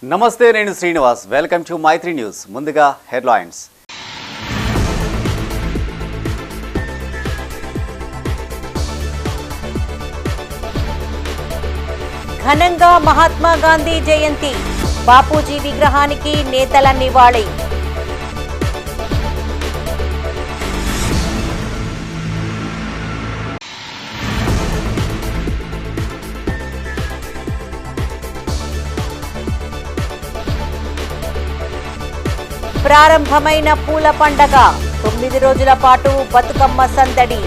నమస్తే, నేను Srinivas. Welcome to Maitri news. ముందుగా హెడ్లైన్స్. ఘనంగా మహాత్మా గాంధీ జయంతి, బాపూజీ విగ్రహానికి నేతల నివాళి. ప్రారంభమైన పూల పండగ, 9 రోజుల పాటు బతుకమ్మ సందడి.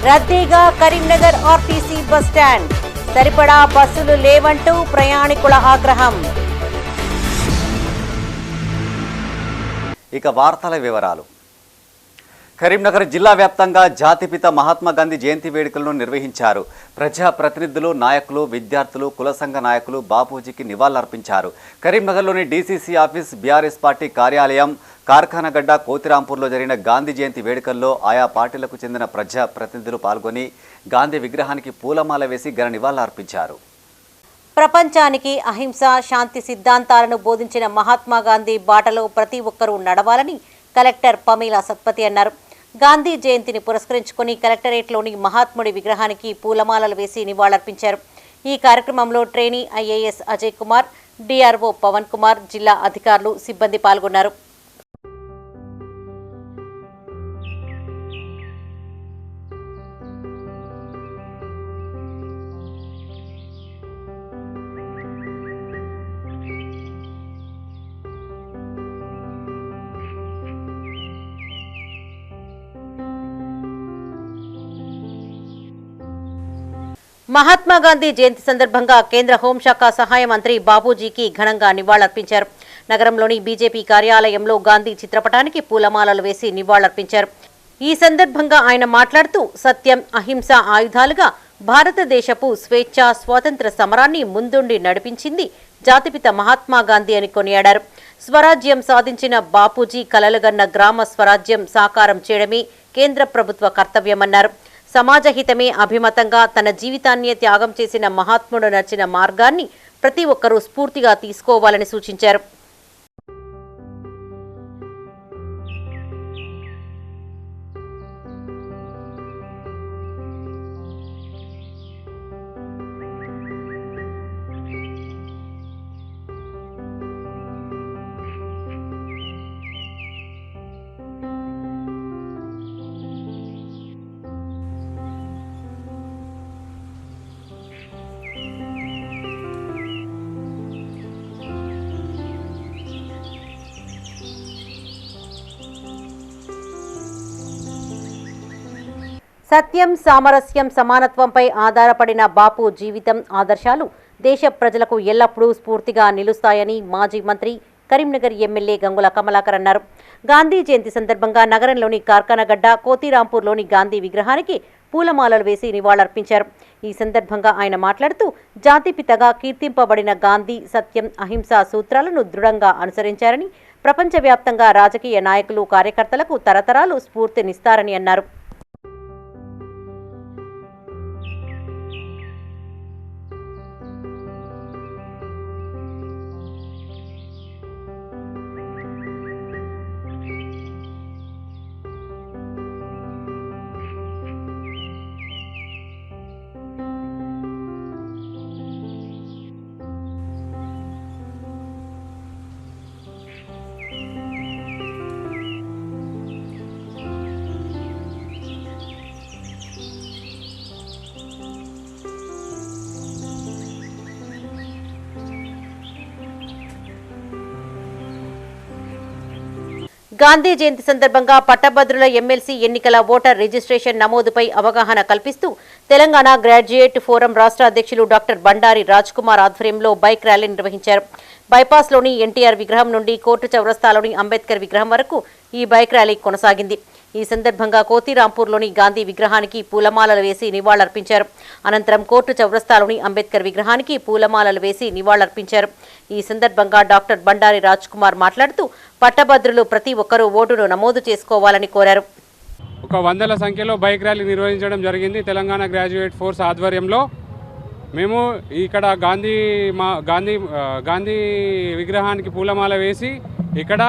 రద్దీగా కరీంనగర్ ఆర్టీసీ బస్టాండ్, సరిపడా బస్సులు లేవంటూ ప్రయాణికుల ఆగ్రహం. ఇక వార్తల వివరాలు. కరీంనగర్ జిల్లా వ్యాప్తంగా జాతిపిత మహాత్మా గాంధీ జయంతి వేడుకలను నిర్వహించారు. ప్రజాప్రతినిధులు, నాయకులు, విద్యార్థులు, కుల సంఘ నాయకులు బాపూజీకి నివాళులర్పించారు. కరీంనగర్లోని డీసీసీ ఆఫీస్, బీఆర్ఎస్ పార్టీ కార్యాలయం, కార్ఖానగడ్డ, కోతిరాంపూర్లో జరిగిన గాంధీ జయంతి వేడుకల్లో ఆయా పార్టీలకు చెందిన ప్రజాప్రతినిధులు పాల్గొని గాంధీ విగ్రహానికి పూలమాల వేసి ఘన నివాళులర్పించారు. ప్రపంచానికి అహింస, శాంతి సిద్ధాంతాలను బోధించిన మహాత్మా గాంధీ బాటలో ప్రతి ఒక్కరూ నడవాలని కలెక్టర్ పమీలా సత్పతి అన్నారు. గాంధీ జయంతిని పురస్కరించుకుని కలెక్టరేట్లోని మహాత్ముడి విగ్రహానికి పూలమాలలు వేసి నివాళులర్పించారు. ఈ కార్యక్రమంలో trainee IAS Ajay Kumar, DRO Pavan Kumar, జిల్లా అధికారులు, సిబ్బంది పాల్గొన్నారు. మహాత్మా గాంధీ జయంతి సందర్భంగా కేంద్ర హోంశాఖ సహాయ మంత్రి బాపూజీకి ఘనంగా నివాళులర్పించారు. నగరంలోని బీజేపీ కార్యాలయంలో గాంధీ చిత్రపటానికి పూలమాలలు వేసి నివాళులర్పించారు. ఈ సందర్భంగా ఆయన మాట్లాడుతూ, సత్యం, అహింస ఆయుధాలుగా భారతదేశపు స్వేచ్ఛ, స్వాతంత్ర సమరాన్ని ముందుండి నడిపించింది జాతిపిత మహాత్మా గాంధీ అని కొనియాడారు. స్వరాజ్యం సాధించిన బాపూజీ కలలుగన్న గ్రామ స్వరాజ్యం సాకారం చేయడమే కేంద్ర ప్రభుత్వ కర్తవ్యమన్నారు. సమాజహితమే అభిమతంగా తన జీవితాన్ని త్యాగం చేసిన మహాత్ముడు నడిచిన మార్గాన్ని ప్రతి ఒక్కరూ స్ఫూర్తిగా తీసుకోవాలని సూచించారు. సత్యం, సామరస్యం, సమానత్వంపై ఆధారపడిన బాపు జీవితం, ఆదర్శాలు దేశ ప్రజలకు ఎల్లప్పుడూ స్ఫూర్తిగా నిలుస్తాయని మాజీ మంత్రి, కరీంనగర్ ఎమ్మెల్యే గంగుల కమలాకర్ అన్నారు. గాంధీ జయంతి సందర్భంగా నగరంలోని కార్ఖానగడ్డ, కోతిరాంపూర్లోని గాంధీ విగ్రహానికి పూలమాలలు వేసి నివాళులర్పించారు. ఈ సందర్భంగా ఆయన మాట్లాడుతూ, జాతిపితగా కీర్తింపబడిన గాంధీ సత్యం, అహింస సూత్రాలను దృఢంగా అనుసరించారని, ప్రపంచవ్యాప్తంగా రాజకీయ నాయకులు, కార్యకర్తలకు తరతరాలు స్ఫూర్తినిస్తారని అన్నారు. గాంధీ జయంతి సందర్భంగా పట్టభద్రుల ఎమ్మెల్సీ ఎన్నికల ఓటర్ రిజిస్ట్రేషన్ నమోదుపై అవగాహన కల్పిస్తూ తెలంగాణ గ్రాడ్యుయేట్ ఫోరం రాష్ట్ర అధ్యక్షులు డాక్టర్ బండారి రాజ్ కుమార్ ఆధ్వర్యంలో బైక్ ర్యాలీ నిర్వహించారు. బైపాస్లోని ఎన్టీఆర్ విగ్రహం నుండి కోర్టు చౌరస్తాలోని అంబేద్కర్ విగ్రహం వరకు ఈ బైక్ ర్యాలీ కొనసాగింది. ఈ సందర్భంగా కోతిరాంపూర్లోని గాంధీ విగ్రహానికి పూలమాలలు వేసి నివాళులర్పించారు. అనంతరం కోర్టు చౌరస్తాలోని అంబేద్కర్ విగ్రహానికి పూలమాలలు వేసి నివాళులర్పించారు. ఈ సందర్భంగా డాక్టర్ బండారి రాజ్ కుమార్ మాట్లాడుతూ పట్టభద్రులు ప్రతి ఒక్కరూ ఓటును నమోదు చేసుకోవాలని కోరారు. ఒక వందల సంఖ్యలో బైక్ ర్యాలీ నిర్వహించడం జరిగింది. తెలంగాణ గ్రాడ్యుయేట్ ఫోర్స్ ఆధ్వర్యంలో మేము ఇక్కడ గాంధీ విగ్రహానికి పూలమాల వేసి ఇక్కడ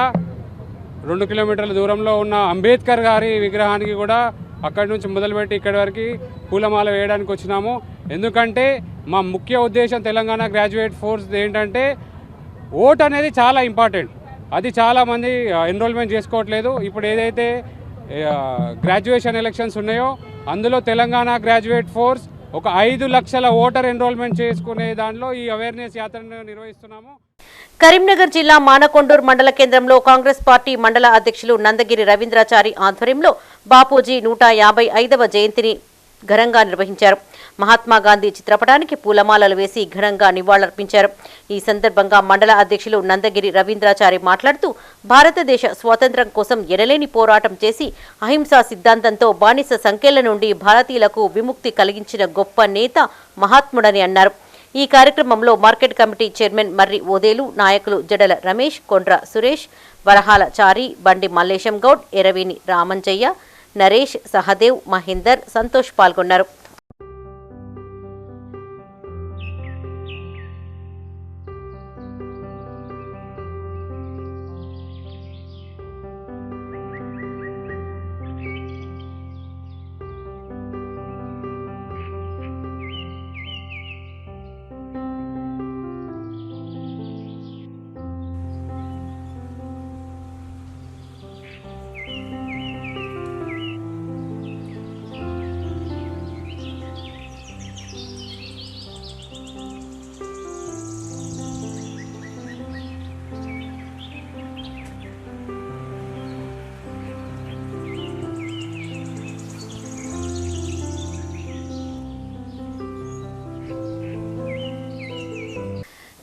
2 కిలోమీటర్ల దూరంలో ఉన్న అంబేద్కర్ గారి విగ్రహానికి కూడా అక్కడి నుంచి మొదలుపెట్టి ఇక్కడి వరకు పూలమాల వేయడానికి వచ్చినాము. ఎందుకంటే మా ముఖ్య ఉద్దేశం తెలంగాణ గ్రాడ్యుయేట్ ఫోర్స్ ఏంటంటే ఓట్ అనేది చాలా ఇంపార్టెంట్. అది చాలామంది ఎన్రోల్మెంట్ చేసుకోవట్లేదు. ఇప్పుడు ఏదైతే గ్రాడ్యుయేషన్ ఎలక్షన్స్ ఉన్నాయో అందులో తెలంగాణ గ్రాడ్యుయేట్ ఫోర్స్ ఒక 5 లక్షల ఓటర్ ఎన్రోల్మెంట్ చేసుకునే దానిలో ఈ అవేర్నెస్ యాత్రను నిర్వహిస్తున్నాము. కరీంనగర్ జిల్లా మానకొండూరు మండల కేంద్రంలో కాంగ్రెస్ పార్టీ మండల అధ్యక్షులు నందగిరి రవీంద్రాచారి ఆధ్వర్యంలో బాపూజీ 155వ జయంతిని ఘనంగా నిర్వహించారు. మహాత్మా గాంధీ చిత్రపటానికి పూలమాలలు వేసి ఘనంగా నివాళులర్పించారు. ఈ సందర్భంగా మండల అధ్యక్షులు నందగిరి రవీంద్రాచారి మాట్లాడుతూ భారతదేశ స్వాతంత్ర్యం కోసం ఎనలేని పోరాటం చేసి అహింసా సిద్ధాంతంతో బానిస సంకెళ్ల నుండి భారతీయులకు విముక్తి కలిగించిన గొప్ప నేత మహాత్ముడని అన్నారు. ఈ కార్యక్రమంలో మార్కెట్ కమిటీ చైర్మన్ మర్రి ఓదేలు, నాయకులు జడల రమేష్, కొండ్ర సురేష్, వరహాల చారి, బండి మల్లేశం గౌడ్, ఎరవేని రామంజయ్య, నరేష్, సహదేవ్, మహేందర్, సంతోష్ పాల్గొన్నారు.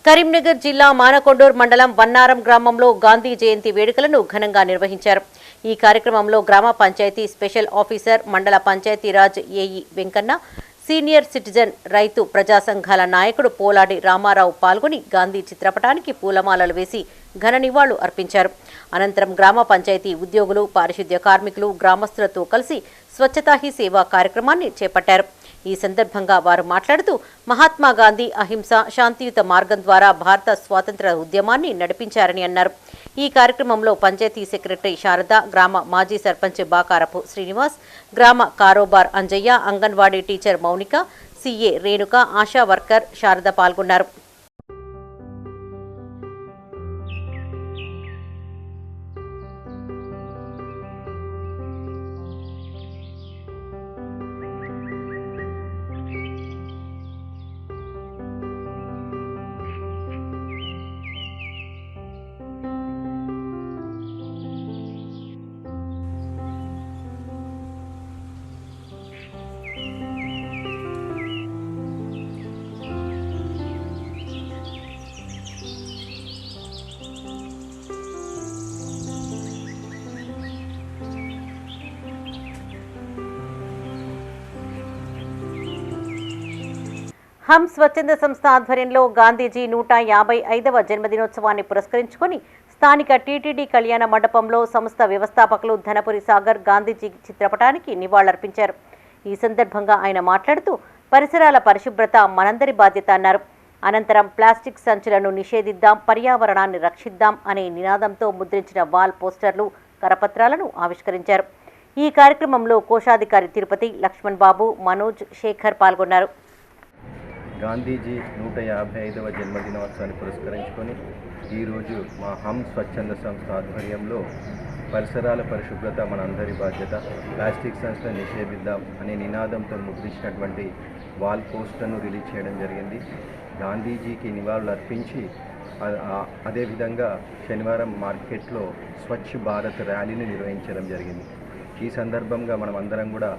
కరీంనగర్ జిల్లా మానకొండూరు మండలం వన్నారం గ్రామంలో గాంధీ జయంతి వేడుకలను ఘనంగా నిర్వహించారు. ఈ కార్యక్రమంలో గ్రామ పంచాయతీ స్పెషల్ ఆఫీసర్, మండల Panchayati Raj AE Venkanna, senior citizen రైతు ప్రజా సంఘాల నాయకుడు పోలాడి రామారావు పాల్గొని గాంధీ చిత్రపటానికి పూలమాలలు వేసి ఘన నివాళులు అర్పించారు. అనంతరం గ్రామ పంచాయతీ ఉద్యోగులు, పారిశుద్ధ్య కార్మికులు గ్రామస్తులతో కలిసి స్వచ్ఛతా హీ సేవా కార్యక్రమాన్ని చేపట్టారు. ఈ సందర్భంగా వారు మాట్లాడుతూ మహాత్మా గాంధీ అహింస, శాంతియుత మార్గం ద్వారా భారత స్వాతంత్ర ఉద్యమాన్ని నడిపించారని అన్నారు. ఈ కార్యక్రమంలో పంచాయతీ సెక్రటరీ శారద, గ్రామ మాజీ సర్పంచ్ బాకారపు శ్రీనివాస్, గ్రామ కారోబార్ Anjaiah, anganwadi teacher Mounika, CA Renuka, ASHA worker Sharada పాల్గొన్నారు. హమ్ స్వచ్ఛంద సంస్థ ఆధ్వర్యంలో గాంధీజీ 155వ జన్మదినోత్సవాన్ని పురస్కరించుకొని స్థానిక టీటీడీ కళ్యాణ మండపంలో సంస్థ వ్యవస్థాపకులు ధనపురి సాగర్ గాంధీజీ చిత్రపటానికి నివాళులర్పించారు. ఈ సందర్భంగా ఆయన మాట్లాడుతూ పరిసరాల పరిశుభ్రత మనందరి బాధ్యత అన్నారు. అనంతరం ప్లాస్టిక్ సంచులను నిషేధిద్దాం, పర్యావరణాన్ని రక్షిద్దాం అనే నినాదంతో ముద్రించిన వాల్ పోస్టర్లు, కరపత్రాలను ఆవిష్కరించారు. ఈ కార్యక్రమంలో కోశాధికారి తిరుపతి, లక్ష్మణ్ బాబు, మనోజ్, శేఖర్ పాల్గొన్నారు. గాంధీజీ 155వ జన్మదినోత్సవాన్ని పురస్కరించుకొని ఈరోజు మా హమ్ స్వచ్ఛంద సంస్థ ఆధ్వర్యంలో పరిసరాల పరిశుభ్రత మనందరి బాధ్యత, ప్లాస్టిక్ సంచులను నిషేధిద్దాం అనే నినాదంతో ముద్రించినటువంటి వాల్ పోస్టర్ను రిలీజ్ చేయడం జరిగింది. గాంధీజీకి నివాళులు అర్పించి అదేవిధంగా శనివారం మార్కెట్లో స్వచ్ఛ భారత్ ర్యాలీని నిర్వహించడం జరిగింది. ఈ సందర్భంగా మనం అందరం కూడా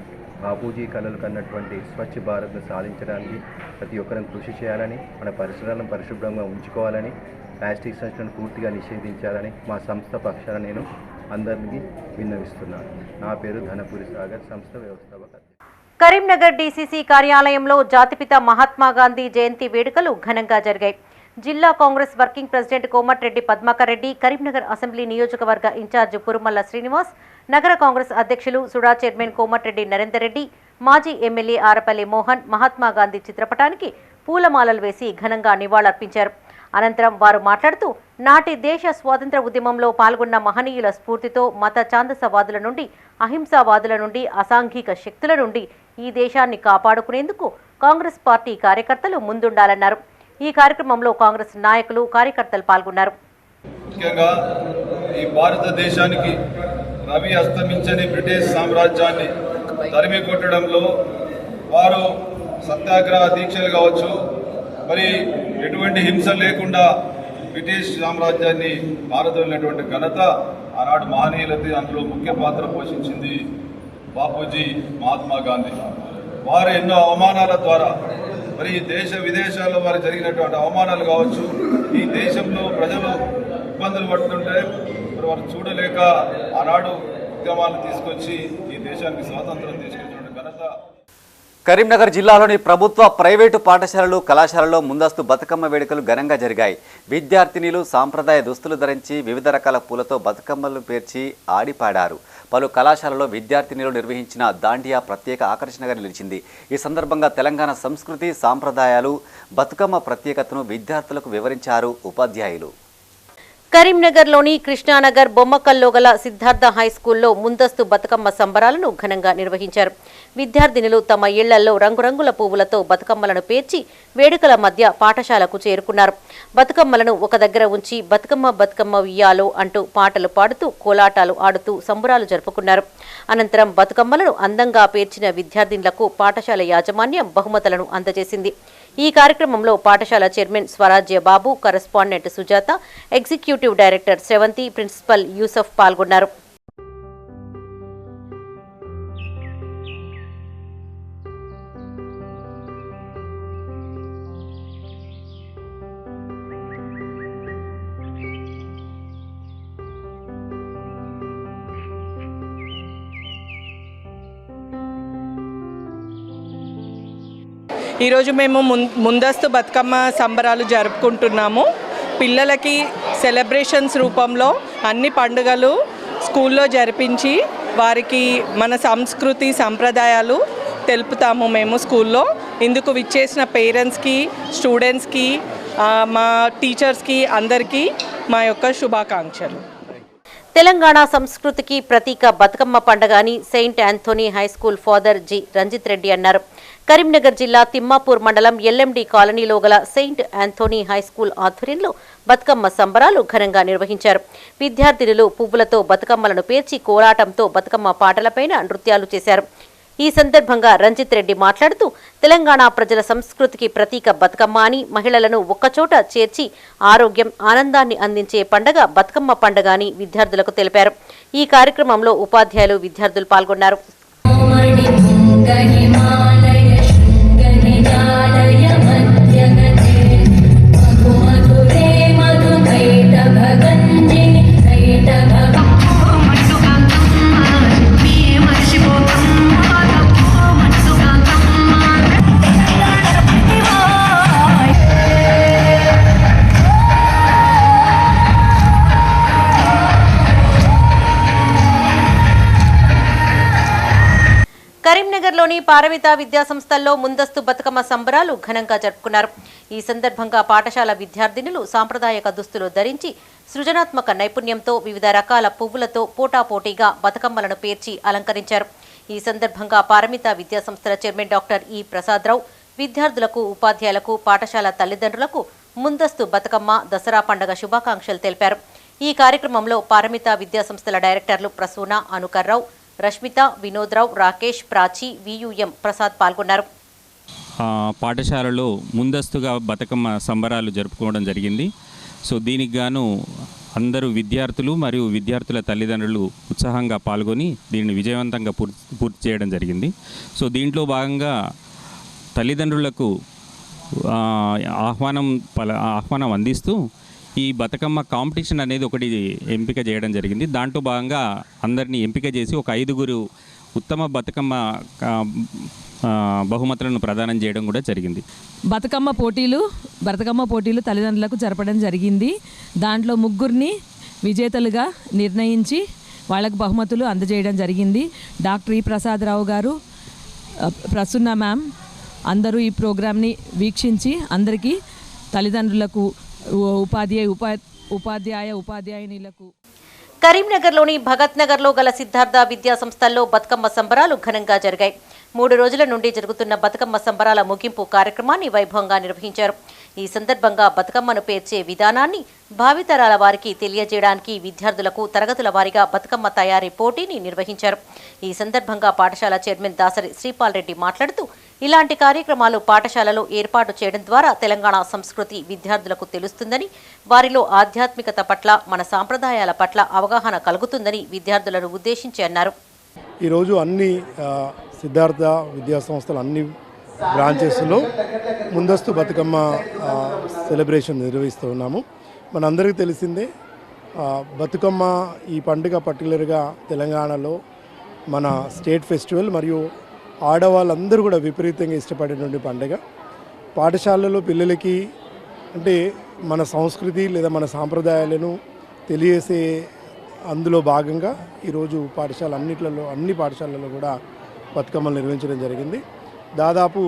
బాపూజీ కలలు కన్నటువంటి స్వచ్ఛ భారత్ను సాధించడానికి ప్రతి ఒక్కరం కృషి చేయాలని, మన పరిసరాలను పరిశుభ్రంగా ఉంచుకోవాలని, ప్లాస్టిక్ సంచులను పూర్తిగా నిషేధించాలని మా సంస్థ పక్షాన నేను అందరికీ విన్నవిస్తున్నాను. నా పేరు ధనపురి సాగర్, సంస్థ వ్యవస్థాపక అధ్యక్షుడు. కరీంనగర్ డీసీసీ కార్యాలయంలో జాతిపిత మహాత్మా గాంధీ జయంతి వేడుకలు ఘనంగా జరిగాయి. జిల్లా Congress working president Komatireddy Padmakar Reddy, Karimnagar assembly నియోజకవర్గ ఇన్ఛార్జ్ పురుమల్ల శ్రీనివాస్, నగర కాంగ్రెస్ అధ్యక్షులు సుడా చైర్మన్ కోమటిరెడ్డి నరేందర్ రెడ్డి, మాజీ ఎమ్మెల్యే ఆరపల్లి మోహన్ మహాత్మా గాంధీ చిత్రపటానికి పూలమాలలు వేసి ఘనంగా నివాళులర్పించారు. అనంతరం వారు మాట్లాడుతూ నాటి దేశ స్వాతంత్ర ఉద్యమంలో పాల్గొన్న మహనీయుల స్ఫూర్తితో మత ఛాందసవాదుల నుండి, అహింసావాదుల నుండి, అసాంఘిక శక్తుల నుండి ఈ దేశాన్ని కాపాడుకునేందుకు కాంగ్రెస్ పార్టీ కార్యకర్తలు ముందుండాలన్నారు. ఈ కార్యక్రమంలో కాంగ్రెస్ నాయకులు, కార్యకర్తలు పాల్గొన్నారు. ముఖ్యంగా ఈ భారతదేశానికి రవి అస్తమించని బ్రిటిష్ సామ్రాజ్యాన్ని తరిమి కొట్టడంలో వారు సత్యాగ్రహ దీక్షలు కావచ్చు, మరి ఎటువంటి హింస లేకుండా బ్రిటిష్ సామ్రాజ్యాన్ని పారదోలినటువంటి ఘనత ఆనాడు మహనీయులది. అందులో ముఖ్య పాత్ర పోషించింది బాపూజీ మహాత్మా గాంధీ. వారు ఎన్నో అవమానాల ద్వారా, మరి దేశ విదేశాల్లో వారు జరిగినటువంటి అవమానాలు కావచ్చు, ఈ దేశంలో ప్రజలు ఇబ్బందులు పడుతుంటే మరి వారు చూడలేక ఆనాడు ఉద్యమాలు తీసుకొచ్చి ఈ దేశానికి స్వాతంత్రం తీసుకొచ్చినటువంటి ఘనత. కరీంనగర్ జిల్లాలోని ప్రభుత్వ, ప్రైవేటు పాఠశాలలు, కళాశాలలో ముందస్తు బతుకమ్మ వేడుకలు ఘనంగా జరిగాయి. విద్యార్థినిలు సాంప్రదాయ దుస్తులు ధరించి వివిధ రకాల పూలతో బతుకమ్మలు పేర్చి ఆడిపాడారు. పలు కళాశాలలో విద్యార్థినిలు నిర్వహించిన దాండియా ప్రత్యేక ఆకర్షణగా నిలిచింది. ఈ సందర్భంగా తెలంగాణ సంస్కృతి, సాంప్రదాయాలు, బతుకమ్మ ప్రత్యేకతను విద్యార్థులకు వివరించారు ఉపాధ్యాయులు. కరీంనగర్లోని కృష్ణానగర్ బొమ్మకల్లో గల సిద్ధార్థ హైస్కూల్లో ముందస్తు బతుకమ్మ సంబరాలను ఘనంగా నిర్వహించారు. విద్యార్థినులు తమ ఇళ్లలో రంగురంగుల పువ్వులతో బతుకమ్మలను పేర్చి వేడుకల మధ్య పాఠశాలకు చేరుకున్నారు. బతుకమ్మలను ఒక దగ్గర ఉంచి బతుకమ్మ బతుకమ్మ ఉయ్యాలో అంటూ పాటలు పాడుతూ, కోలాటాలు ఆడుతూ సంబరాలు జరుపుకున్నారు. అనంతరం బతుకమ్మలను అందంగా పేర్చిన విద్యార్థినులకు పాఠశాల యాజమాన్యం బహుమతులను అందజేసింది. ఈ కార్యక్రమంలో పాఠశాల chairman Swarajya Babu, correspondent Sujatha, executive director Sravanthi, principal Yusuf పాల్గొన్నారు. ఈరోజు మేము ముందస్తు బతుకమ్మ సంబరాలు జరుపుకుంటున్నాము. పిల్లలకి సెలబ్రేషన్స్ రూపంలో అన్ని పండుగలు స్కూల్లో జరిపించి వారికి మన సంస్కృతి, సంప్రదాయాలు తెలుపుతాము మేము స్కూల్లో. ఇందుకు విచ్చేసిన పేరెంట్స్కి, స్టూడెంట్స్కి, మా టీచర్స్కి అందరికీ మా యొక్క శుభాకాంక్షలు. తెలంగాణ సంస్కృతికి ప్రతీక బతుకమ్మ పండుగ అని Saint Anthony high school father G Ranjith Reddy అన్నారు. కరీంనగర్ జిల్లా తిమ్మాపూర్ మండలం ఎల్ఎండి కాలనీలో గల సెయింట్ ఆంథోనీ హైస్కూల్ ఆధ్వర్యంలో బతుకమ్మ సంబరాలు ఘనంగా నిర్వహించారు. విద్యార్థినులు పువ్వులతో బతుకమ్మలను పేర్చి కోలాటంతో బతుకమ్మ పాటలపైన నృత్యాలు చేశారు. ఈ సందర్భంగా రంజిత్ రెడ్డి మాట్లాడుతూ తెలంగాణ ప్రజల సంస్కృతికి ప్రతీక బతుకమ్మ అని, మహిళలను ఒక్కచోట చేర్చి ఆరోగ్యం, ఆనందాన్ని అందించే పండగ బతుకమ్మ పండుగ అని విద్యార్థులకు తెలిపారు. ఈ కార్యక్రమంలో ఉపాధ్యాయులు, విద్యార్థులు పాల్గొన్నారు. కరీంనగర్లోని పారమిత విద్యాసంస్థల్లో ముందస్తు బతుకమ్మ సంబరాలు ఘనంగా జరుపుకున్నారు. ఈ సందర్భంగా పాఠశాల విద్యార్థినులు సాంప్రదాయక దుస్తులు ధరించి సృజనాత్మక నైపుణ్యంతో వివిధ రకాల పువ్వులతో పోటాపోటీగా బతుకమ్మలను పేర్చి అలంకరించారు. ఈ సందర్భంగా పారమిత విద్యాసంస్థల చైర్మన్ డాక్టర్ ఈ ప్రసాదరావు విద్యార్థులకు, ఉపాధ్యాయులకు, పాఠశాల తల్లిదండ్రులకు ముందస్తు బతుకమ్మ, దసరా పండుగ శుభాకాంక్షలు తెలిపారు. ఈ కార్యక్రమంలో పారమిత విద్యాసంస్థల డైరెక్టర్లు ప్రసూన, అనుకర్రావు, రష్మిత, వినోద్రావు, రాకేష్, ప్రాచి, వియుఎం ప్రసాద్ పాల్గొన్నారు. పాఠశాలలో ముందస్తుగా బతుకమ్మ సంబరాలు జరుపుకోవడం జరిగింది. సో దీనికి గాను అందరూ విద్యార్థులు మరియు విద్యార్థుల తల్లిదండ్రులు ఉత్సాహంగా పాల్గొని దీన్ని విజయవంతంగా పూర్తి చేయడం జరిగింది. సో దీంట్లో భాగంగా తల్లిదండ్రులకు ఆహ్వానం అందిస్తూ ఈ బతుకమ్మ కాంపిటీషన్ అనేది ఒకటి ఎంపిక చేయడం జరిగింది. దాంట్లో భాగంగా అందరినీ ఎంపిక చేసి ఒక 5గురు ఉత్తమ బతుకమ్మ బహుమతులను ప్రదానం చేయడం కూడా జరిగింది. బతుకమ్మ పోటీలు తల్లిదండ్రులకు జరపడం జరిగింది. దాంట్లో 3గురిని విజేతలుగా నిర్ణయించి వాళ్ళకు బహుమతులు అందజేయడం జరిగింది. డాక్టర్ ప్రసాదరావు గారు, ప్రసన్న మ్యామ్ అందరూ ఈ ప్రోగ్రామ్ని వీక్షించి అందరికీ తల్లిదండ్రులకు, ఉపాధ్యాయులకు. కరీంనగర్లోని భగత్ నగర్లో గల సిద్ధార్థ విద్యా సంస్థల్లో బతుకమ్మ సంబరాలు ఘనంగా జరిగాయి. 3 రోజుల నుండి జరుగుతున్న బతుకమ్మ సంబరాల ముగింపు కార్యక్రమాన్ని వైభవంగా నిర్వహించారు. ఈ సందర్భంగా బతుకమ్మను పేర్చే విధానాన్ని భావితరాల వారికి తెలియజేయడానికి విద్యార్థులకు తరగతుల వారీగా బతుకమ్మ తయారీ పోటీని నిర్వహించారు. ఈ సందర్భంగా పాఠశాల చైర్మన్ దాసరి శ్రీపాల్ రెడ్డి మాట్లాడుతూ, ఇలాంటి కార్యక్రమాలు పాఠశాలలో ఏర్పాటు చేయడం ద్వారా తెలంగాణ సంస్కృతి విద్యార్థులకు తెలుస్తుందని, వారిలో ఆధ్యాత్మికత పట్ల, మన సాంప్రదాయాల పట్ల అవగాహన కలుగుతుందని విద్యార్థులను ఉద్దేశించి అన్నారు. ఈరోజు అన్ని సిద్ధార్థ విద్యా సంస్థలు అన్ని బ్రాంచెస్లో ముందస్తు బతుకమ్మ సెలబ్రేషన్ నిర్వహిస్తూ ఉన్నాము. మనందరికీ తెలిసిందే, బతుకమ్మ ఈ పండుగ పర్టికులర్గా తెలంగాణలో మన స్టేట్ ఫెస్టివల్ మరియు ఆడవాళ్ళందరూ కూడా విపరీతంగా ఇష్టపడేటువంటి పండుగ. పాఠశాలలో పిల్లలకి అంటే మన సంస్కృతి లేదా మన సాంప్రదాయాలను తెలియజేసే అందులో భాగంగా ఈరోజు అన్ని పాఠశాలల్లో కూడా బతుకమ్మలు నిర్వహించడం జరిగింది. దాదాపు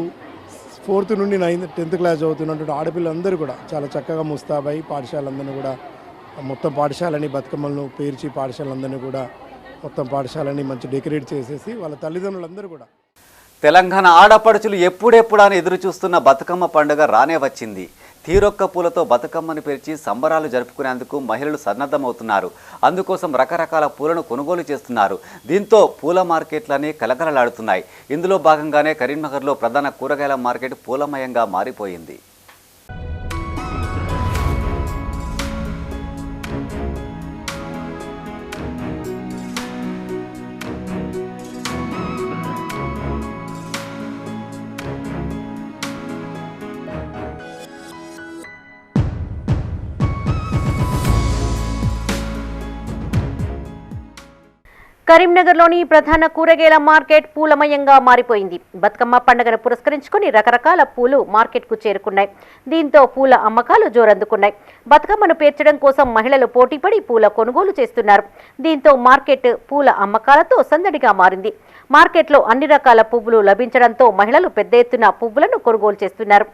4th నుండి 10th క్లాస్ చదువుతున్నటువంటి ఆడపిల్లలందరూ కూడా చాలా చక్కగా ముస్తాబై పాఠశాలందరినీ కూడా మొత్తం పాఠశాలని బతుకమ్మలను పేర్చి పాఠశాలందరినీ కూడా మొత్తం పాఠశాలని మంచి డెకరేట్ చేసేసి వాళ్ళ తల్లిదండ్రులందరూ కూడా. తెలంగాణ ఆడపడుచులు ఎప్పుడెప్పుడా అని ఎదురు చూస్తున్న బతుకమ్మ పండుగ రానే వచ్చింది. తీరొక్క పూలతో బతుకమ్మను పేర్చి సంబరాలు జరుపుకునేందుకు మహిళలు సన్నద్ధమవుతున్నారు. అందుకోసం రకరకాల పూలను కొనుగోలు చేస్తున్నారు. దీంతో పూల మార్కెట్లన్నీ కలకలలాడుతున్నాయి. ఇందులో భాగంగానే కరీంనగర్లో ప్రధాన కూరగాయల మార్కెట్ పూలమయంగా మారిపోయింది. కరీంనగర్లోని ప్రధాన కూరగాయల మార్కెట్ పూలమయంగా మారిపోయింది. బతుకమ్మ పండుగను పురస్కరించుకుని రకరకాల పూలు మార్కెట్కు చేరుకున్నాయి. దీంతో పూల అమ్మకాలు జోరందుకున్నాయి. బతుకమ్మను పేర్చడం కోసం మహిళలు పోటీపడి పూల కొనుగోలు చేస్తున్నారు. దీంతో మార్కెట్ పూల అమ్మకాలతో సందడిగా మారింది. మార్కెట్లో అన్ని రకాల పువ్వులు లభించడంతో మహిళలు పెద్ద ఎత్తున పువ్వులను కొనుగోలు చేస్తున్నారు.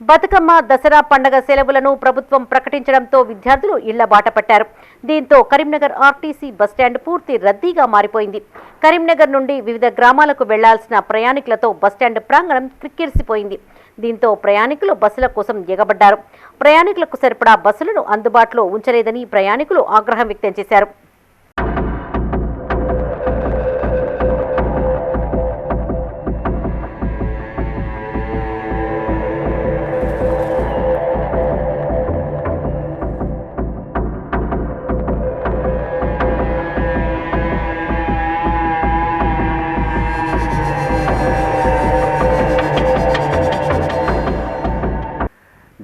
బతుకమ్మ, దసరా పండుగ సెలవులను ప్రభుత్వం ప్రకటించడంతో విద్యార్థులు ఇళ్ల బాట పట్టారు. దీంతో కరీంనగర్ ఆర్టీసీ బస్టాండ్ పూర్తి రద్దీగా మారిపోయింది. కరీంనగర్ నుండి వివిధ గ్రామాలకు వెళ్లాల్సిన ప్రయాణికులతో బస్టాండ్ ప్రాంగణం క్రిక్కిరిసిపోయింది. దీంతో ప్రయాణికులు బస్సుల కోసం ఎగబడ్డారు. ప్రయాణికులకు సరిపడా బస్సులను అందుబాటులో ఉంచలేదని ప్రయాణికులు ఆగ్రహం వ్యక్తం చేశారు.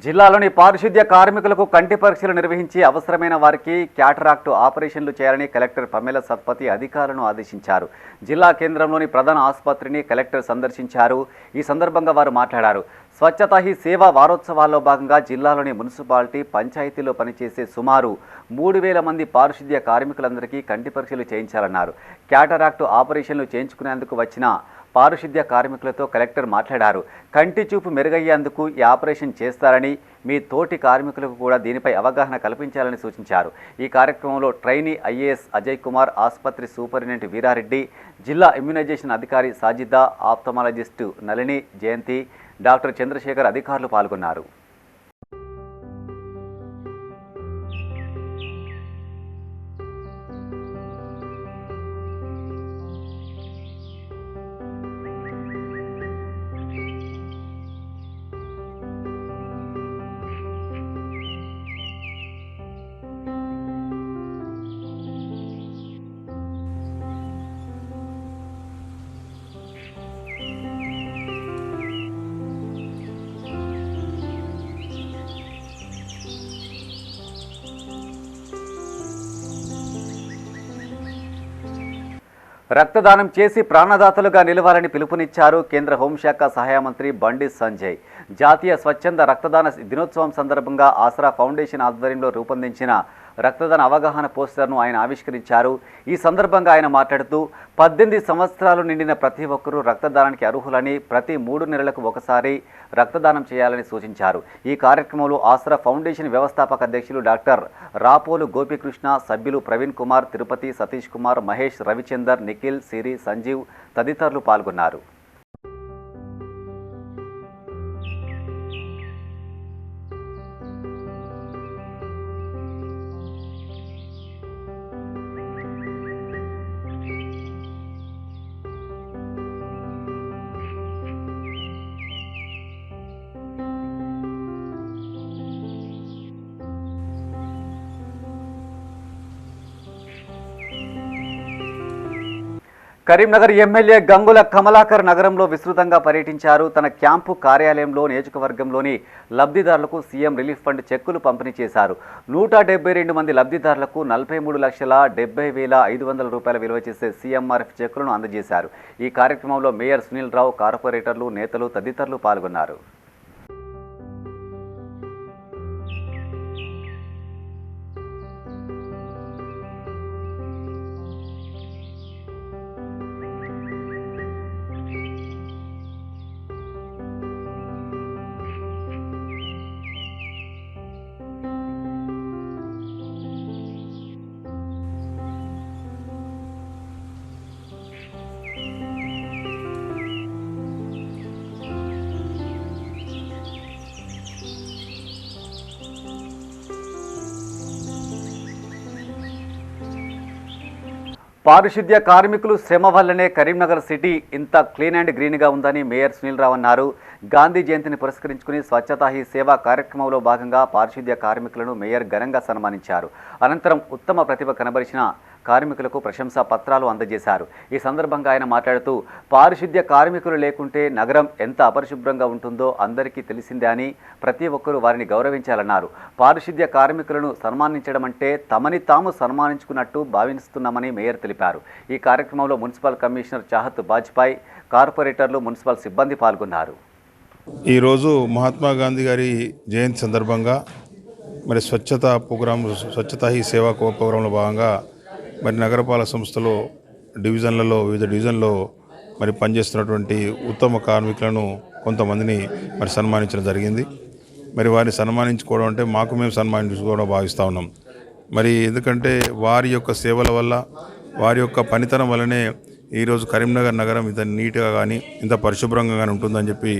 జిల్లాలోని పారిశుద్ధ్య కార్మికులకు కంటి పరీక్షలు నిర్వహించి అవసరమైన వారికి క్యాటరాక్ట్ ఆపరేషన్లు చేయాలని కలెక్టర్ పమేల సత్పతి అధికారులను ఆదేశించారు. జిల్లా కేంద్రంలోని ప్రధాన ఆసుపత్రిని కలెక్టర్ సందర్శించారు. ఈ సందర్భంగా వారు మాట్లాడారు. స్వచ్ఛతా హీ సేవా వారోత్సవాల్లో భాగంగా జిల్లాలోని మున్సిపాలిటీ, పంచాయతీలో పనిచేసే సుమారు 3000 మంది పారిశుద్ధ్య కార్మికులందరికీ కంటి పరీక్షలు చేయించాలన్నారు. క్యాటరాక్ట్ ఆపరేషన్లు చేయించుకునేందుకు వచ్చిన పారిశుద్ధ్య కార్మికులతో కలెక్టర్ మాట్లాడారు. కంటి చూపు మెరుగయ్యేందుకు ఈ ఆపరేషన్ చేస్తారని, మీ తోటి కార్మికులకు కూడా దీనిపై అవగాహన కల్పించాలని సూచించారు. ఈ కార్యక్రమంలో ట్రైనీ ఐఏఎస్ అజయ్ కుమార్, ఆసుపత్రి సూపరింటెండెంట్ వీరారెడ్డి, జిల్లా ఇమ్యునైజేషన్ అధికారి సాజిదా, ఆప్థమాలజిస్టు నళిని, జయంతి, డాక్టర్ చంద్రశేఖర్ అధికారులు పాల్గొన్నారు. రక్తదానం చేసి ప్రాణదాతలుగా నిలవాలని పిలుపునిచ్చారు కేంద్ర హోంశాఖ సహాయ మంత్రి బండి సంజయ్. జాతీయ స్వచ్ఛంద రక్తదాన దినోత్సవం సందర్భంగా ఆసరా ఫౌండేషన్ ఆధ్వర్యంలో రూపొందించిన రక్తదాన అవగాహన పోస్టర్ను ఆయన ఆవిష్కరించారు. ఈ సందర్భంగా ఆయన మాట్లాడుతూ 18 సంవత్సరాలు నిండిన ప్రతి ఒక్కరూ రక్తదానానికి అర్హులని, ప్రతి 3 నెలలకు ఒకసారి రక్తదానం చేయాలని సూచించారు. ఈ కార్యక్రమంలో ఆసరా ఫౌండేషన్ వ్యవస్థాపక అధ్యక్షులు డాక్టర్ రాపోలు గోపీకృష్ణ, సభ్యులు ప్రవీణ్ కుమార్, తిరుపతి, సతీష్ కుమార్, మహేష్, రవిచందర్, నిఖిల్, సిరి, సంజీవ్ తదితరులు పాల్గొన్నారు. కరీంనగర్ ఎమ్మెల్యే గంగుల కమలాకర్ నగరంలో విస్తృతంగా పర్యటించారు. తన క్యాంపు కార్యాలయంలో నియోజకవర్గంలోని లబ్ధిదారులకు సీఎం రిలీఫ్ ఫండ్ చెక్కులు పంపిణీ చేశారు. 172 మంది లబ్ధిదారులకు 43,70,500 రూపాయల విలువ చేసే సీఎంఆర్ఎఫ్ చెక్కులను అందజేశారు. ఈ కార్యక్రమంలో మేయర్ సునీల్ రావు, కార్పొరేటర్లు, నేతలు తదితరులు పాల్గొన్నారు. పారిశుద్ధ్య కార్మికులు శ్రమ వల్లనే కరీంనగర్ సిటీ ఇంత క్లీన్ అండ్ గ్రీన్గా ఉందని మేయర్ సునీల్ రావు అన్నారు. గాంధీ జయంతిని పురస్కరించుకుని స్వచ్ఛతా హీ సేవా కార్యక్రమంలో భాగంగా పారిశుద్ధ్య కార్మికులను మేయర్ ఘనంగా సన్మానించారు. అనంతరం ఉత్తమ ప్రతిభ కనబరిచిన కార్మికులకు ప్రశంసా పత్రాలు అందజేశారు. ఈ సందర్భంగా ఆయన మాట్లాడుతూ పారిశుద్ధ్య కార్మికులు లేకుంటే నగరం ఎంత అపరిశుభ్రంగా ఉంటుందో అందరికీ తెలిసిందే అని, ప్రతి ఒక్కరూ వారిని గౌరవించాలన్నారు. పారిశుద్ధ్య కార్మికులను సన్మానించడం అంటే తమని తాము సన్మానించుకున్నట్టు భావిస్తున్నామని మేయర్ తెలిపారు. ఈ కార్యక్రమంలో మున్సిపల్ కమిషనర్ చాహత్ బాజ్పాయ్, కార్పొరేటర్లు, మున్సిపల్ సిబ్బంది పాల్గొన్నారు. ఈరోజు మహాత్మా గాంధీ గారి జయంతి సందర్భంగా మరి స్వచ్ఛతా హీ సేవా ప్రోగ్రాంలో భాగంగా మరి నగరపాలక సంస్థలో వివిధ డివిజన్లలో మరి పనిచేస్తున్నటువంటి ఉత్తమ కార్మికులను కొంతమందిని మరి సన్మానించడం జరిగింది. మరి వారిని సన్మానించుకోవడం అంటే మాకు మేము సన్మానించుకోవడం భావిస్తూ ఉన్నాం. మరి ఎందుకంటే వారి యొక్క సేవల వల్ల, వారి యొక్క పనితనం వల్లనే ఈరోజు కరీంనగర్ నగరం ఇంత నీట్గా కానీ ఇంత పరిశుభ్రంగా కానీ ఉంటుందని చెప్పి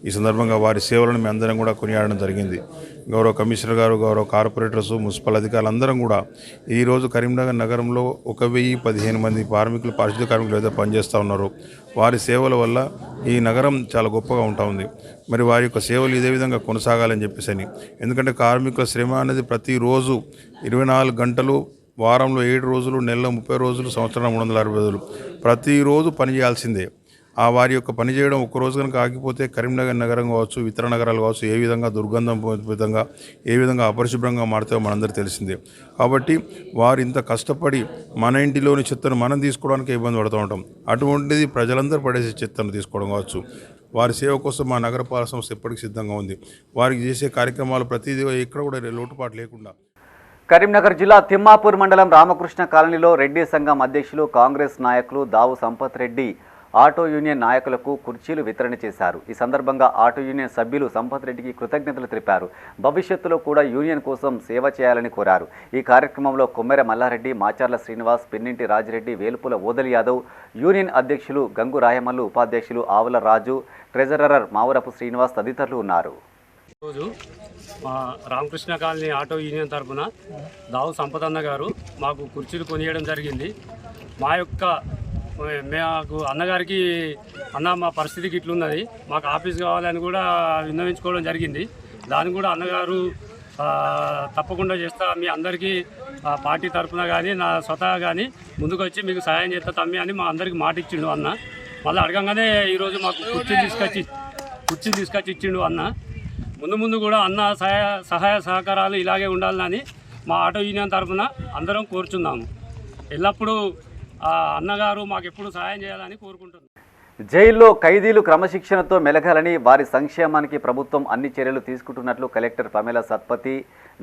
ఈ సందర్భంగా వారి సేవలను మేము అందరం కూడా కొనియాడడం జరిగింది. గౌరవ కమిషనర్ గారు, గౌరవ కార్పొరేటర్స్, మున్సిపల్ అధికారులు అందరం కూడా ఈరోజు కరీంనగర్ నగరంలో 1,015 మంది పారిశుద్ధ్య కార్మికులు ఏదైతే పనిచేస్తూ ఉన్నారో వారి సేవల వల్ల ఈ నగరం చాలా గొప్పగా ఉంటా ఉంది. మరి వారి యొక్క సేవలు ఇదే విధంగా కొనసాగాలని చెప్పేసి అని, ఎందుకంటే కార్మికుల శ్రమ అనేది ప్రతిరోజు 24 గంటలు, వారంలో 7 రోజులు, నెలలో 30 రోజులు, సంవత్సరం 360 రోజులు ప్రతిరోజు పని చేయాల్సిందే. ఆ వారి యొక్క పని చేయడం ఒక్కరోజు కనుక ఆగిపోతే కరీంనగర్ నగరం కావచ్చు, ఇతర నగరాలు కావచ్చు, ఏ విధంగా దుర్గంధం విధంగా, ఏ విధంగా అపరిశుభ్రంగా మారుతాయో మనందరికీ తెలిసిందే. కాబట్టి వారు ఇంత కష్టపడి మన ఇంటిలోని చెత్తను మనం తీసుకోవడానికి ఇబ్బంది పడుతూ ఉంటాం. అటువంటిది ప్రజలందరూ పడేసే చెత్తను తీసుకోవడం కావచ్చు. వారి సేవ కోసం మా నగరపాలక సంస్థ ఎప్పటికీ సిద్ధంగా ఉంది. వారికి చేసే కార్యక్రమాలు ప్రతిదీ ఎక్కడ కూడా లోటుపాటు లేకుండా. కరీంనగర్ జిల్లా తిమ్మాపూర్ మండలం రామకృష్ణ కాలనీలో రెడ్డి సంఘం అధ్యక్షులు, కాంగ్రెస్ నాయకులు దావు సంపత్ రెడ్డి ఆటో యూనియన్ నాయకులకు కుర్చీలు వితరణ చేశారు. ఈ సందర్భంగా ఆటో యూనియన్ సభ్యులు సంపత్ రెడ్డికి కృతజ్ఞతలు తెలిపారు. భవిష్యత్తులో కూడా యూనియన్ కోసం సేవ చేయాలని కోరారు. ఈ కార్యక్రమంలో కొమ్మెర మల్లారెడ్డి, మాచర్ల శ్రీనివాస్, పిన్నింటి రాజిరెడ్డి, వేలుపుల ఓదలి యాదవ్, యూనియన్ అధ్యక్షులు గంగు రాయమల్లు, ఉపాధ్యక్షులు ఆవుల రాజు, ట్రెజరర్ మావురపు శ్రీనివాస్ తదితరులు ఉన్నారు. రోజు మా రామకృష్ణ కాలనీ ఆటో యూనియన్ తరఫున దావు సంపదన్న గారు మాకు కుర్చీలు కొనియడం జరిగింది. మాకు అన్నగారికి అన్న మా పరిస్థితికి ఇట్లున్నది, మాకు ఆఫీస్ కావాలని కూడా విన్నవించుకోవడం జరిగింది. దాన్ని కూడా అన్నగారు తప్పకుండా చేస్తా, మీ అందరికీ పార్టీ తరఫున కానీ నా స్వతహా కానీ ముందుకు వచ్చి మీకు సహాయం చేస్తా తమ్మి అని మా అందరికి మాట ఇచ్చిండు అన్న. మళ్ళీ అడగంగానే ఈరోజు మాకు కుర్చీ తీసుకొచ్చి ఇచ్చిండు అన్న. ముందు కూడా అన్న సహాయ సహకారాలు ఇలాగే ఉండాలని మా ఆటో యూనియన్ తరఫున అందరం కోరుచున్నాము. ఎల్లప్పుడూ అన్నగారు మాకు ఎప్పుడు సహాయం చేయాలని కోరుకుంటున్నాను. జైల్లో ఖైదీలు క్రమశిక్షణతో మెలగాలని, వారి సంక్షేమానికి ప్రభుత్వం అన్ని చర్యలు తీసుకుంటున్నట్లు కలెక్టర్ పమేలా సత్పతి,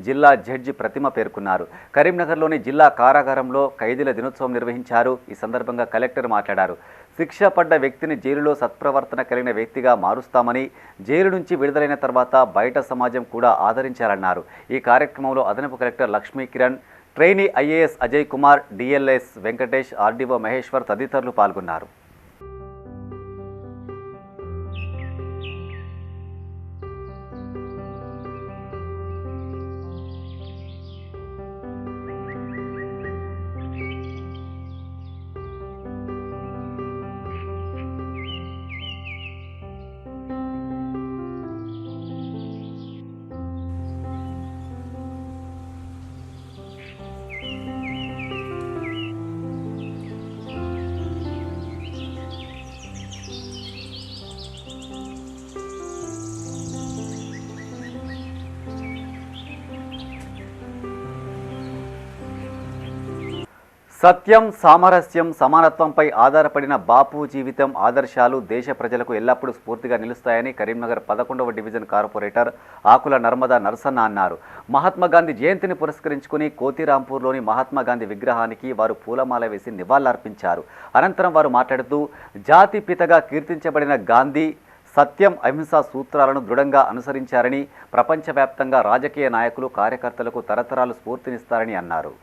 జిల్లా జడ్జి ప్రతిమ పేర్కొన్నారు. కరీంనగర్లోని జిల్లా కారాగారంలో ఖైదీల దినోత్సవం నిర్వహించారు. ఈ సందర్భంగా కలెక్టర్ మాట్లాడారు. శిక్ష పడ్డ వ్యక్తిని జైలులో సత్ప్రవర్తన కలిగిన వ్యక్తిగా మారుస్తామని, జైలు నుంచి విడుదలైన తర్వాత బయట సమాజం కూడా ఆదరించాలన్నారు. ఈ కార్యక్రమంలో అదనపు collector Lakshmi Kiran, trainee IAS Ajay Kumar, DLS Venkatesh, RDO Maheshwar తదితరులు పాల్గొన్నారు. సత్యం, సామరస్యం, సమానత్వంపై ఆధారపడిన బాపు జీవితం, ఆదర్శాలు దేశ ప్రజలకు ఎల్లప్పుడూ స్ఫూర్తిగా నిలుస్తాయని కరీంనగర్ 11వ డివిజన్ కార్పొరేటర్ ఆకుల నర్మదా నరసన్న అన్నారు. మహాత్మాగాంధీ జయంతిని పురస్కరించుకుని కోతిరాంపూర్లోని మహాత్మాగాంధీ విగ్రహానికి వారు పూలమాల వేసి నివాళులర్పించారు. అనంతరం వారు మాట్లాడుతూ, జాతిపితగా కీర్తించబడిన గాంధీ సత్యం, అహింసా సూత్రాలను దృఢంగా అనుసరించారని, ప్రపంచవ్యాప్తంగా రాజకీయ నాయకులు, కార్యకర్తలకు తరతరాలు స్ఫూర్తినిస్తారని అన్నారు.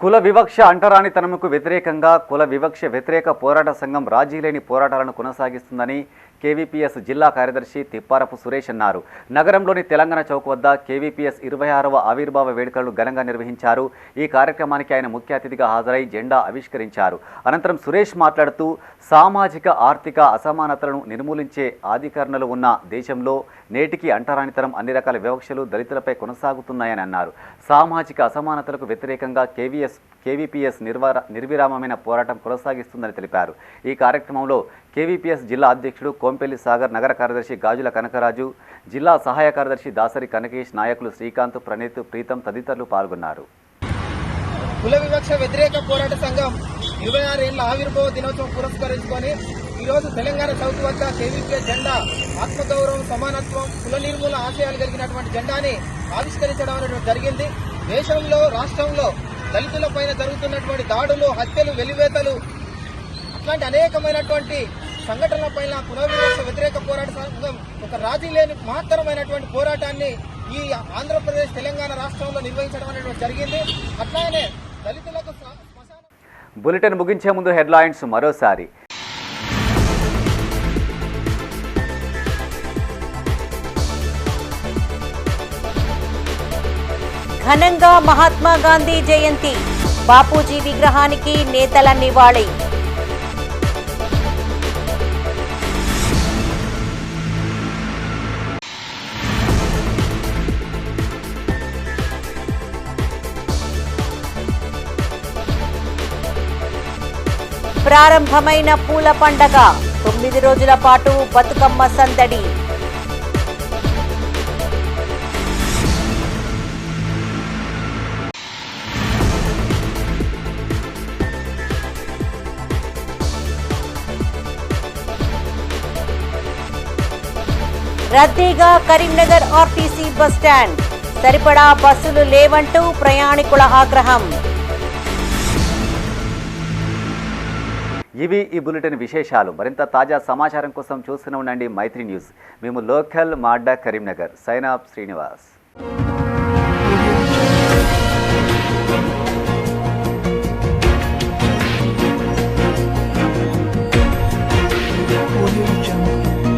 కుల వివక్ష అంటరానితనముకు వ్యతిరేకంగా కుల వివక్ష వ్యతిరేక పోరాట సంఘం రాజీలేని పోరాటాలను కొనసాగిస్తుందని కేవీపీఎస్ జిల్లా కార్యదర్శి తిప్పారపు సురేష్ అన్నారు. నగరంలోని తెలంగాణ చౌక్ వద్ద కేవీపీఎస్ 26వ ఆవిర్భావ వేడుకలను ఘనంగా నిర్వహించారు. ఈ కార్యక్రమానికి ఆయన ముఖ్య అతిథిగా హాజరై జెండా ఆవిష్కరించారు. అనంతరం సురేష్ మాట్లాడుతూ, సామాజిక ఆర్థిక అసమానతలను నిర్మూలించే ఆధికరణలు ఉన్న దేశంలో నేటికి అంటరానితనం, అన్ని రకాల వివక్షలు దళితులపై కొనసాగుతున్నాయని అన్నారు. సామాజిక అసమానతలకు వ్యతిరేకంగా కేవీపీఎస్ నిర్విరామమైన పోరాటం కొనసాగిస్తుందని తెలిపారు. ఈ కార్యక్రమంలో కేవీపీఎస్ జిల్లా అధ్యక్షుడు కోంపెల్లి సాగర్, నగర కార్యదర్శి గాజుల కనకరాజు, జిల్లా సహాయ కార్యదర్శి దాసరి కనకేష్, నాయకులు శ్రీకాంత్, ప్రణీత్, ప్రీతం తదితరులు పాల్గొన్నారు. కుల వివక్ష వ్యతిరేక పోరాట సంఘం 26 ఏళ్ల ఆవిర్భావ దినోత్సవం పురస్కరించుకొని ఈరోజు తెలంగాణ చౌక్ వద్ద కేవీపీఎస్ జెండా ఆత్మగౌరవం, సమానత్వం, కుల నిర్మూలన ఆశయాలు కలిగినటువంటి జెండాని ఆవిష్కరించడం అనేది జరిగింది. దేశంలో, రాష్ట్రంలో దళితుల పైన జరుగుతున్నటువంటి దాడులు, హత్యలు, వెలివేతలు అట్లాంటి అనేకమైనటువంటి సంఘటనల పైన కుల వివక్ష వ్యతిరేక పోరాట సంఘం ఒక రాజీ లేని మహత్తరమైనటువంటి పోరాటాన్ని ఈ ఆంధ్రప్రదేశ్, తెలంగాణ రాష్ట్రంలో నిర్వహించడం అనేటువంటి జరిగింది. అట్లానే దళితులకు బులెటిన్ ముగించే ముందు హెడ్లైన్స్ మరోసారి. ఘనంగా మహాత్మా గాంధీ జయంతి, బాపూజీ విగ్రహానికి నేతల నివాళి. ప్రారంభమైన పూల పండగ, 9 రోజుల పాటు బతుకమ్మ సందడి. రద్దీగా కరీంనగర్ ఆర్టీసీ బస్టాండ్, సరిపడా బస్సులు లేవంటూ ప్రయాణికుల ఆగ్రహం. ఇవి ఈ బులెటిన్ విశేషాలు. మరింత తాజా సమాచారం కోసం చూస్తూనే ఉండండి మైత్రి న్యూస్. మేము లోకల్ మాడ్డా Karimnagar. Sign up Srinivas. Audio Jungle.